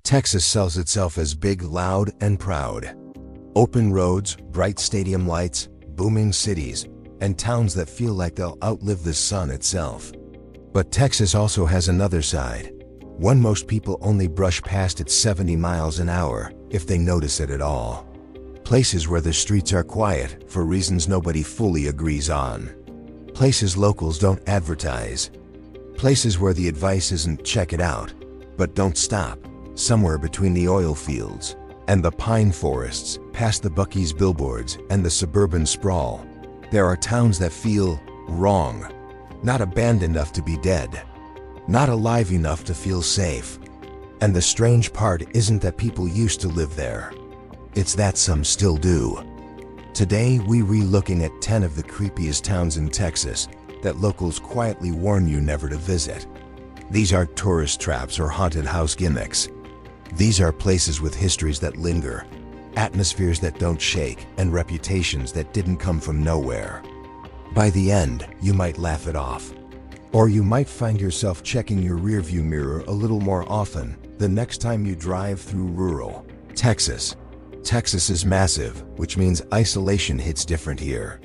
Texas sells itself as big, loud, and proud. Open roads, bright stadium lights, booming cities, and towns that feel like they'll outlive the sun itself. But Texas also has another side, one most people only brush past at 70 miles an hour, if they notice it at all. Places where the streets are quiet for reasons nobody fully agrees on. Places locals don't advertise. Places where the advice isn't check it out, but don't stop. Somewhere between the oil fields and the pine forests, past the Buc-ee's billboards and the suburban sprawl, there are towns that feel wrong. Not abandoned enough to be dead. Not alive enough to feel safe. And the strange part isn't that people used to live there. It's that some still do. Today, we're re-looking at 10 of the creepiest towns in Texas that locals quietly warn you never to visit. These aren't tourist traps or haunted house gimmicks. These are places with histories that linger, atmospheres that don't shake, and reputations that didn't come from nowhere. By the end, you might laugh it off. Or you might find yourself checking your rearview mirror a little more often the next time you drive through rural Texas. Texas is massive, which means isolation hits different here.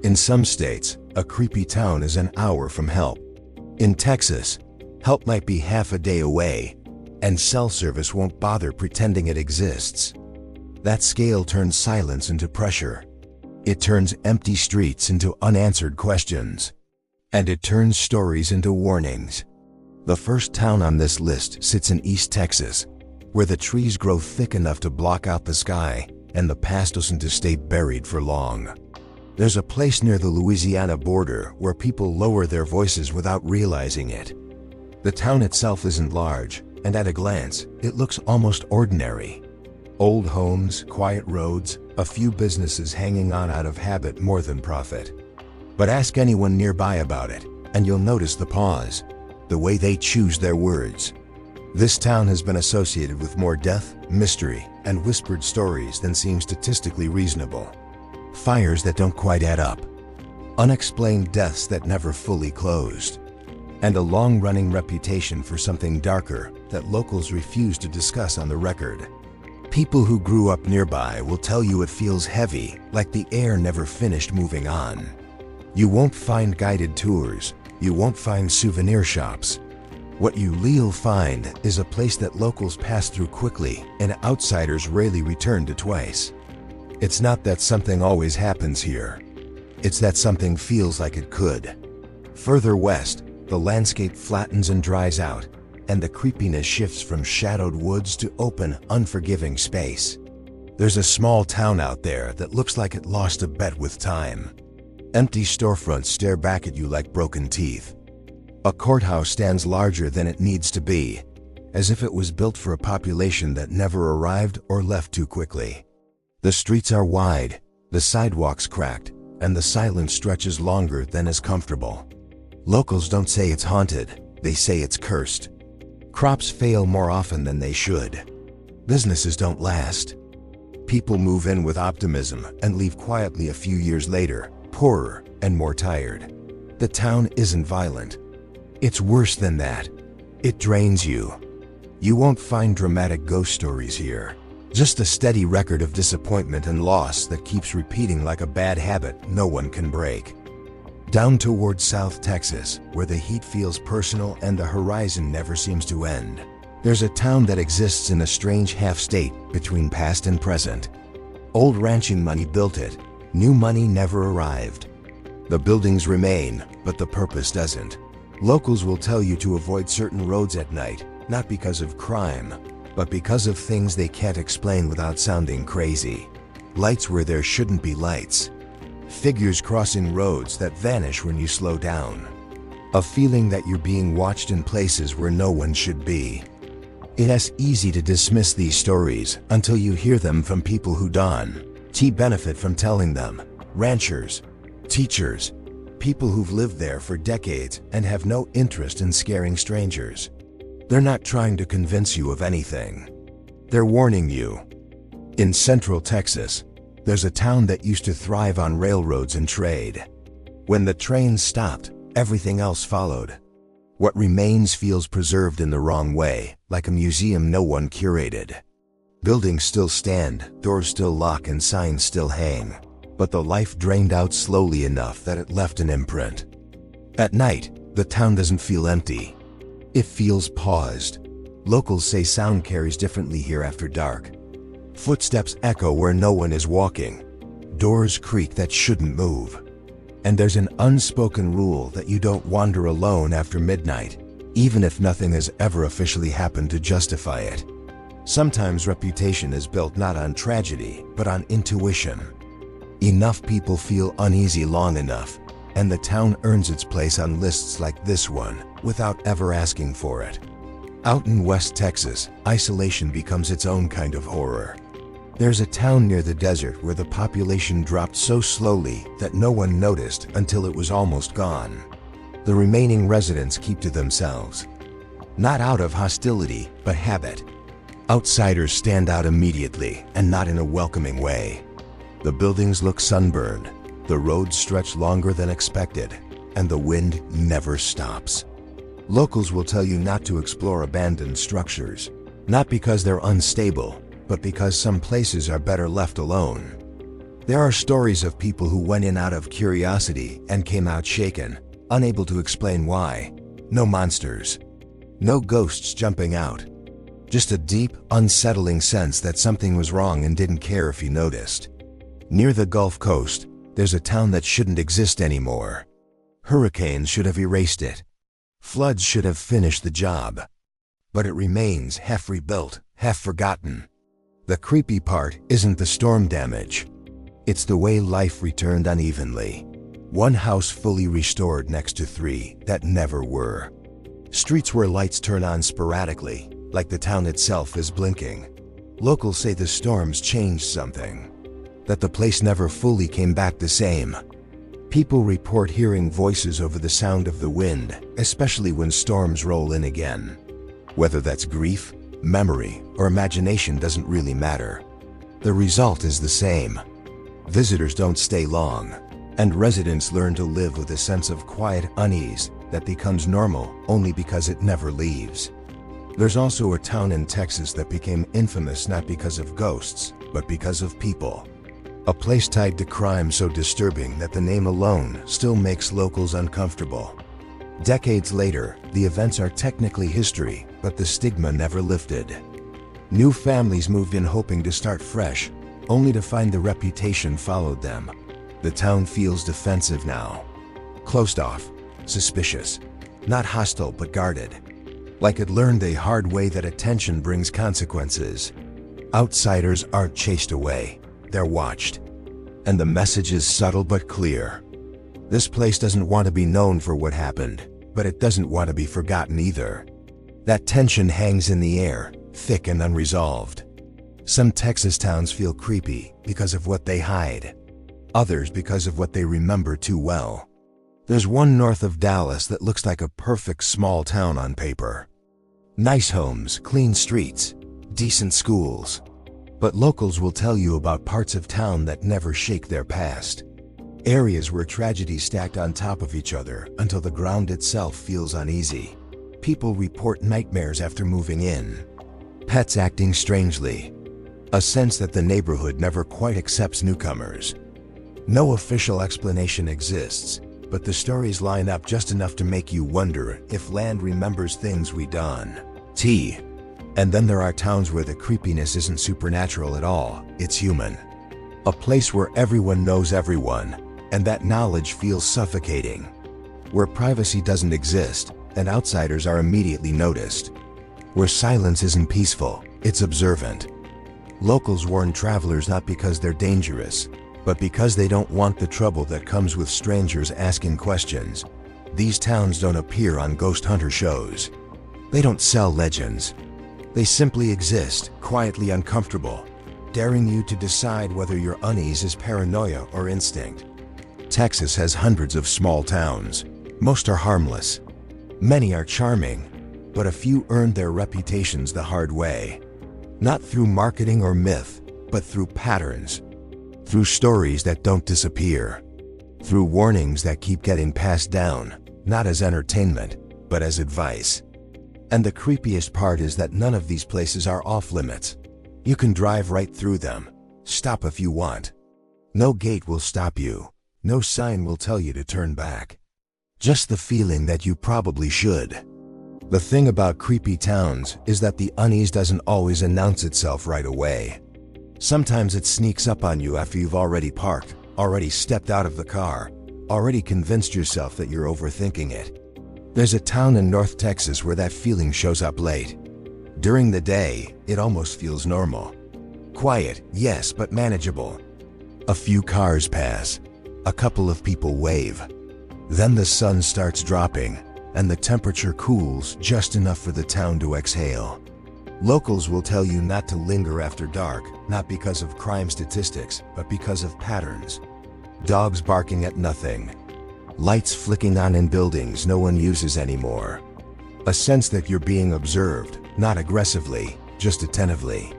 In some states, a creepy town is an hour from help. In Texas, help might be half a day away, and cell service won't bother pretending it exists. That scale turns silence into pressure. It turns empty streets into unanswered questions. And it turns stories into warnings. The first town on this list sits in East Texas, where the trees grow thick enough to block out the sky and the past doesn't to stay buried for long. There's a place near the Louisiana border where people lower their voices without realizing it. The town itself isn't large, and at a glance, it looks almost ordinary. Old homes, quiet roads, a few businesses hanging on out of habit more than profit. But ask anyone nearby about it, and you'll notice the pause, the way they choose their words. This town has been associated with more death, mystery, and whispered stories than seem statistically reasonable. Fires that don't quite add up. Unexplained deaths that never fully closed. And a long-running reputation for something darker that locals refuse to discuss on the record. People who grew up nearby will tell you it feels heavy, like the air never finished moving on. You won't find guided tours. You won't find souvenir shops. What you'll find is a place that locals pass through quickly and outsiders rarely return to twice. It's not that something always happens here. It's that something feels like it could. Further west, the landscape flattens and dries out, and the creepiness shifts from shadowed woods to open, unforgiving space. There's a small town out there that looks like it lost a bet with time. Empty storefronts stare back at you like broken teeth. A courthouse stands larger than it needs to be, as if it was built for a population that never arrived or left too quickly. The streets are wide, the sidewalks cracked, and the silence stretches longer than is comfortable. Locals don't say it's haunted, they say it's cursed. Crops fail more often than they should. Businesses don't last. People move in with optimism and leave quietly a few years later, poorer and more tired. The town isn't violent. It's worse than that. It drains you. You won't find dramatic ghost stories here. Just a steady record of disappointment and loss that keeps repeating like a bad habit no one can break. Down toward South Texas, where the heat feels personal and the horizon never seems to end, there's a town that exists in a strange half-state between past and present. Old ranching money built it. New money never arrived. The buildings remain, but the purpose doesn't. Locals will tell you to avoid certain roads at night, not because of crime, but because of things they can't explain without sounding crazy. Lights where there shouldn't be lights. Figures crossing roads that vanish when you slow down. A feeling that you're being watched in places where no one should be. It's easy to dismiss these stories until you hear them from people who benefit from telling them. Ranchers, teachers, people who've lived there for decades and have no interest in scaring strangers. They're not trying to convince you of anything. They're warning you. In Central Texas, there's a town that used to thrive on railroads and trade. When the trains stopped, everything else followed. What remains feels preserved in the wrong way, like a museum no one curated. Buildings still stand, doors still lock, and signs still hang, but the life drained out slowly enough that it left an imprint. At night, the town doesn't feel empty. It feels paused. Locals say sound carries differently here after dark. Footsteps echo where no one is walking. Doors creak that shouldn't move. And there's an unspoken rule that you don't wander alone after midnight, even if nothing has ever officially happened to justify it. Sometimes reputation is built not on tragedy, but on intuition. Enough people feel uneasy long enough, and the town earns its place on lists like this one, without ever asking for it. Out in West Texas, isolation becomes its own kind of horror. There's a town near the desert where the population dropped so slowly that no one noticed until it was almost gone. The remaining residents keep to themselves. Not out of hostility, but habit. Outsiders stand out immediately, and not in a welcoming way. The buildings look sunburned, the roads stretch longer than expected, and the wind never stops. Locals will tell you not to explore abandoned structures, not because they're unstable, but because some places are better left alone. There are stories of people who went in out of curiosity and came out shaken, unable to explain why. No monsters. No ghosts jumping out. Just a deep, unsettling sense that something was wrong and didn't care if you noticed. Near the Gulf Coast, there's a town that shouldn't exist anymore. Hurricanes should have erased it. Floods should have finished the job. But it remains half rebuilt, half forgotten. The creepy part isn't the storm damage. It's the way life returned unevenly. One house fully restored next to 3 that never were. Streets where lights turn on sporadically, like the town itself is blinking. Locals say the storms changed something, that the place never fully came back the same. People report hearing voices over the sound of the wind, especially when storms roll in again. Whether that's grief, memory, or imagination doesn't really matter. The result is the same. Visitors don't stay long, and residents learn to live with a sense of quiet unease that becomes normal only because it never leaves. There's also a town in Texas that became infamous not because of ghosts, but because of people. A place tied to crime so disturbing that the name alone still makes locals uncomfortable. Decades later, the events are technically history, but the stigma never lifted. New families moved in hoping to start fresh, only to find the reputation followed them. The town feels defensive now. Closed off, suspicious, not hostile but guarded. Like it learned a hard way that attention brings consequences. Outsiders aren't chased away, they're watched. And the message is subtle but clear. This place doesn't want to be known for what happened, but it doesn't want to be forgotten either. That tension hangs in the air, thick and unresolved. Some Texas towns feel creepy because of what they hide. Others because of what they remember too well. There's one north of Dallas that looks like a perfect small town on paper. Nice homes, clean streets, decent schools. But locals will tell you about parts of town that never shake their past. Areas where tragedies stacked on top of each other until the ground itself feels uneasy. People report nightmares after moving in. Pets acting strangely. A sense that the neighborhood never quite accepts newcomers. No official explanation exists, but the stories line up just enough to make you wonder if land remembers things we done. And then there are towns where the creepiness isn't supernatural at all, it's human. A place where everyone knows everyone, and that knowledge feels suffocating. Where privacy doesn't exist, and outsiders are immediately noticed. Where silence isn't peaceful, it's observant. Locals warn travelers not because they're dangerous, but because they don't want the trouble that comes with strangers asking questions. These towns don't appear on ghost hunter shows. They don't sell legends. They simply exist, quietly uncomfortable, daring you to decide whether your unease is paranoia or instinct. Texas has hundreds of small towns. Most are harmless. Many are charming, but a few earned their reputations the hard way. Not through marketing or myth, but through patterns. Through stories that don't disappear. Through warnings that keep getting passed down, not as entertainment, but as advice. And the creepiest part is that none of these places are off limits. You can drive right through them. Stop if you want. No gate will stop you. No sign will tell you to turn back. Just the feeling that you probably should. The thing about creepy towns is that the unease doesn't always announce itself right away. Sometimes it sneaks up on you after you've already parked, already stepped out of the car, already convinced yourself that you're overthinking it. There's a town in North Texas where that feeling shows up late. During the day, it almost feels normal. Quiet, yes, but manageable. A few cars pass. A couple of people wave. Then the sun starts dropping, and the temperature cools just enough for the town to exhale. Locals will tell you not to linger after dark, not because of crime statistics, but because of patterns. Dogs barking at nothing. Lights flicking on in buildings no one uses anymore. A sense that you're being observed, not aggressively, just attentively.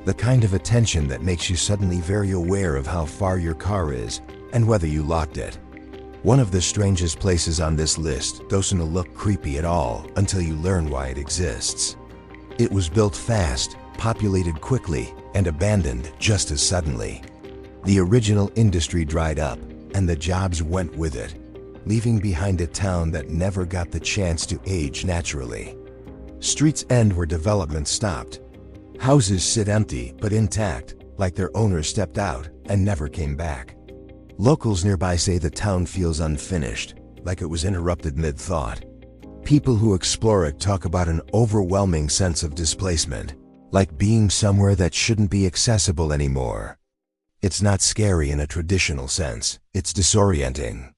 The kind of attention that makes you suddenly very aware of how far your car is and whether you locked it. One of the strangest places on this list doesn't look creepy at all until you learn why it exists. It was built fast, populated quickly, and abandoned just as suddenly. The original industry dried up, and the jobs went with it, leaving behind a town that never got the chance to age naturally. Streets end where development stopped. Houses sit empty but intact, like their owners stepped out and never came back. Locals nearby say the town feels unfinished, like it was interrupted mid-thought. People who explore it talk about an overwhelming sense of displacement, like being somewhere that shouldn't be accessible anymore. It's not scary in a traditional sense, it's disorienting.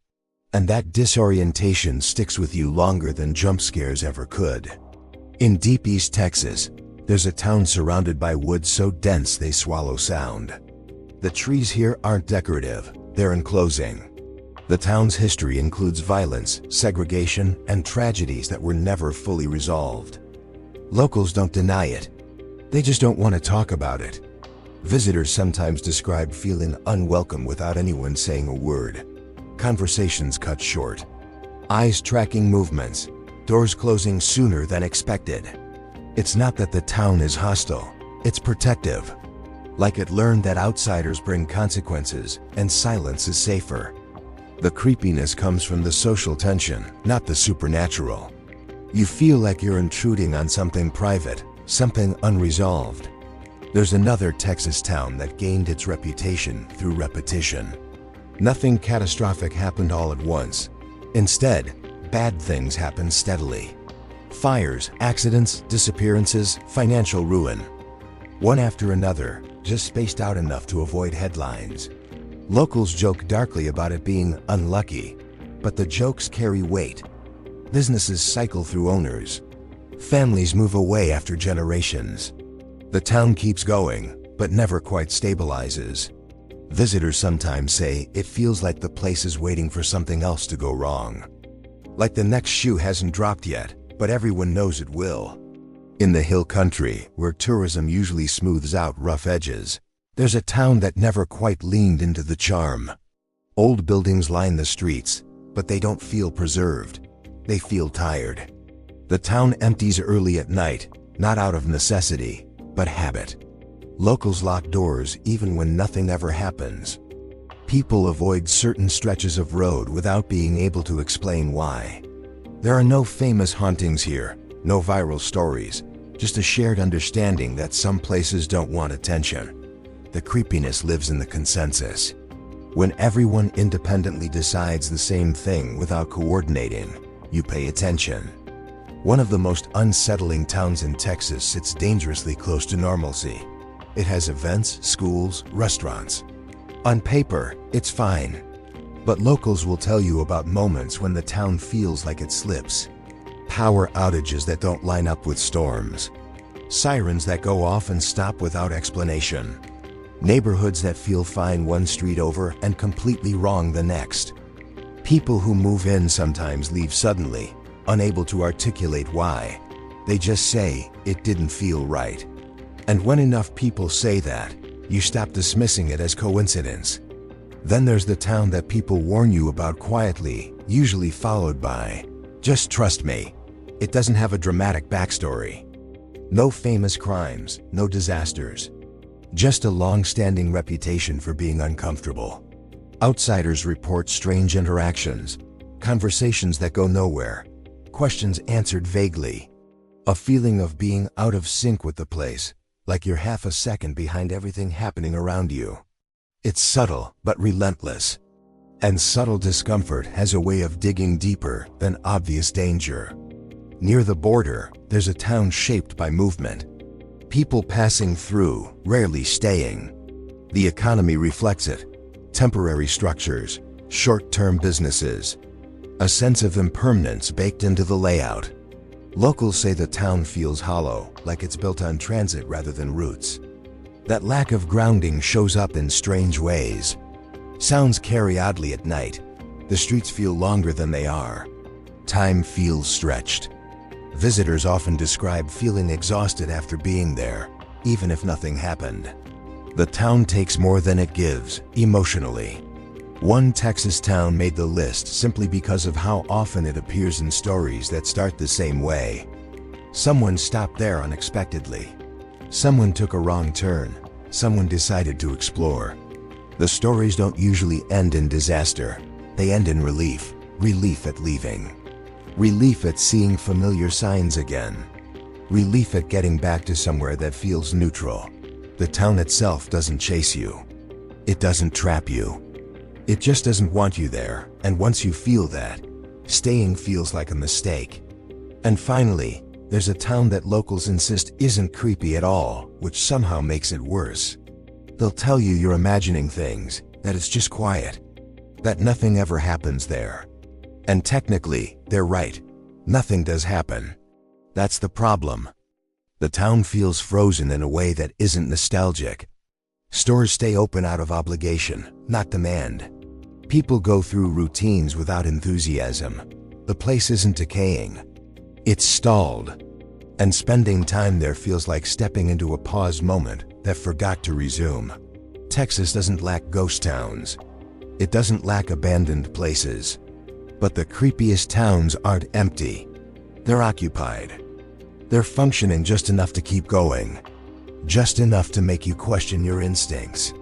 And that disorientation sticks with you longer than jump scares ever could. In deep East Texas, there's a town surrounded by woods so dense they swallow sound. The trees here aren't decorative, they're enclosing. The town's history includes violence, segregation, and tragedies that were never fully resolved. Locals don't deny it. They just don't want to talk about it. Visitors sometimes describe feeling unwelcome without anyone saying a word. Conversations cut short. Eyes tracking movements. Doors closing sooner than expected. It's not that the town is hostile. It's protective. Like it learned that outsiders bring consequences and silence is safer. The creepiness comes from the social tension, not the supernatural. You feel like you're intruding on something private, something unresolved. There's another Texas town that gained its reputation through repetition. Nothing catastrophic happened all at once. Instead, bad things happened steadily. Fires, accidents, disappearances, financial ruin. One after another, just spaced out enough to avoid headlines. Locals joke darkly about it being unlucky, but the jokes carry weight. Businesses cycle through owners. Families move away after generations. The town keeps going, but never quite stabilizes. Visitors sometimes say it feels like the place is waiting for something else to go wrong. Like the next shoe hasn't dropped yet, but everyone knows it will. In the hill country, where tourism usually smooths out rough edges, there's a town that never quite leaned into the charm. Old buildings line the streets, but they don't feel preserved. They feel tired. The town empties early at night, not out of necessity, but habit. Locals lock doors even when nothing ever happens. People avoid certain stretches of road without being able to explain why. There are no famous hauntings here, no viral stories, just a shared understanding that some places don't want attention. The creepiness lives in the consensus. When everyone independently decides the same thing without coordinating, you pay attention. One of the most unsettling towns in Texas sits dangerously close to normalcy. It has events, schools, restaurants. On paper, it's fine. But locals will tell you about moments when the town feels like it slips. Power outages that don't line up with storms. Sirens that go off and stop without explanation. Neighborhoods that feel fine one street over and completely wrong the next. People who move in sometimes leave suddenly, unable to articulate why. They just say, it didn't feel right. And when enough people say that, you stop dismissing it as coincidence. Then there's the town that people warn you about quietly, usually followed by, just trust me, It doesn't have a dramatic backstory. No famous crimes, no disasters. Just a long-standing reputation for being uncomfortable. Outsiders report strange interactions, conversations that go nowhere, questions answered vaguely. A feeling of being out of sync with the place, like you're half a second behind everything happening around you. It's subtle but relentless. And subtle discomfort has a way of digging deeper than obvious danger. Near the border, there's a town shaped by movement. People passing through, rarely staying. The economy reflects it. Temporary structures, short-term businesses. A sense of impermanence baked into the layout. Locals say the town feels hollow, like it's built on transit rather than roots. That lack of grounding shows up in strange ways. Sounds carry oddly at night. The streets feel longer than they are. Time feels stretched. Visitors often describe feeling exhausted after being there, even if nothing happened. The town takes more than it gives, emotionally. One Texas town made the list simply because of how often it appears in stories that start the same way. Someone stopped there unexpectedly. Someone took a wrong turn. Someone decided to explore. The stories don't usually end in disaster. They end in relief. Relief at leaving. Relief at seeing familiar signs again. Relief at getting back to somewhere that feels neutral. The town itself doesn't chase you. It doesn't trap you. It just doesn't want you there, and once you feel that, staying feels like a mistake. And finally, there's a town that locals insist isn't creepy at all, which somehow makes it worse. They'll tell you you're imagining things, that it's just quiet, that nothing ever happens there. And technically, they're right. Nothing does happen. That's the problem. The town feels frozen in a way that isn't nostalgic. Stores stay open out of obligation, not demand. People go through routines without enthusiasm. The place isn't decaying. It's stalled. And spending time there feels like stepping into a paused moment that forgot to resume. Texas doesn't lack ghost towns. It doesn't lack abandoned places. But the creepiest towns aren't empty. They're occupied. They're functioning just enough to keep going. Just enough to make you question your instincts.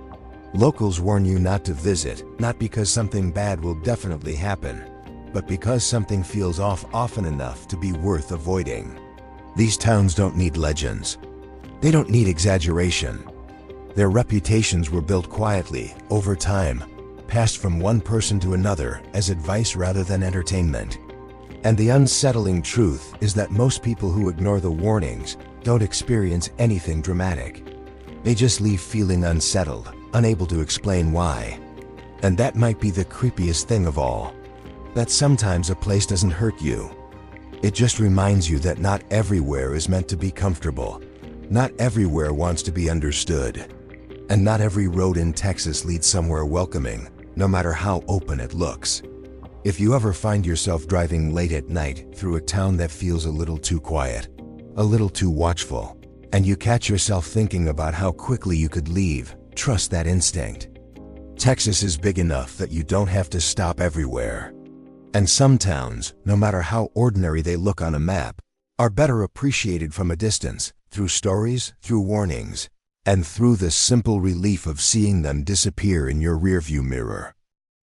Locals warn you not to visit, not because something bad will definitely happen, but because something feels off often enough to be worth avoiding. These towns don't need legends. They don't need exaggeration. Their reputations were built quietly, over time, passed from one person to another as advice rather than entertainment. And the unsettling truth is that most people who ignore the warnings don't experience anything dramatic. They just leave feeling unsettled, unable to explain why. And that might be the creepiest thing of all. That sometimes a place doesn't hurt you. It just reminds you that not everywhere is meant to be comfortable. Not everywhere wants to be understood. And not every road in Texas leads somewhere welcoming, no matter how open it looks. If you ever find yourself driving late at night through a town that feels a little too quiet, a little too watchful, and you catch yourself thinking about how quickly you could leave, trust that instinct. Texas is big enough that you don't have to stop everywhere. And some towns, no matter how ordinary they look on a map, are better appreciated from a distance, through stories, through warnings, and through the simple relief of seeing them disappear in your rearview mirror.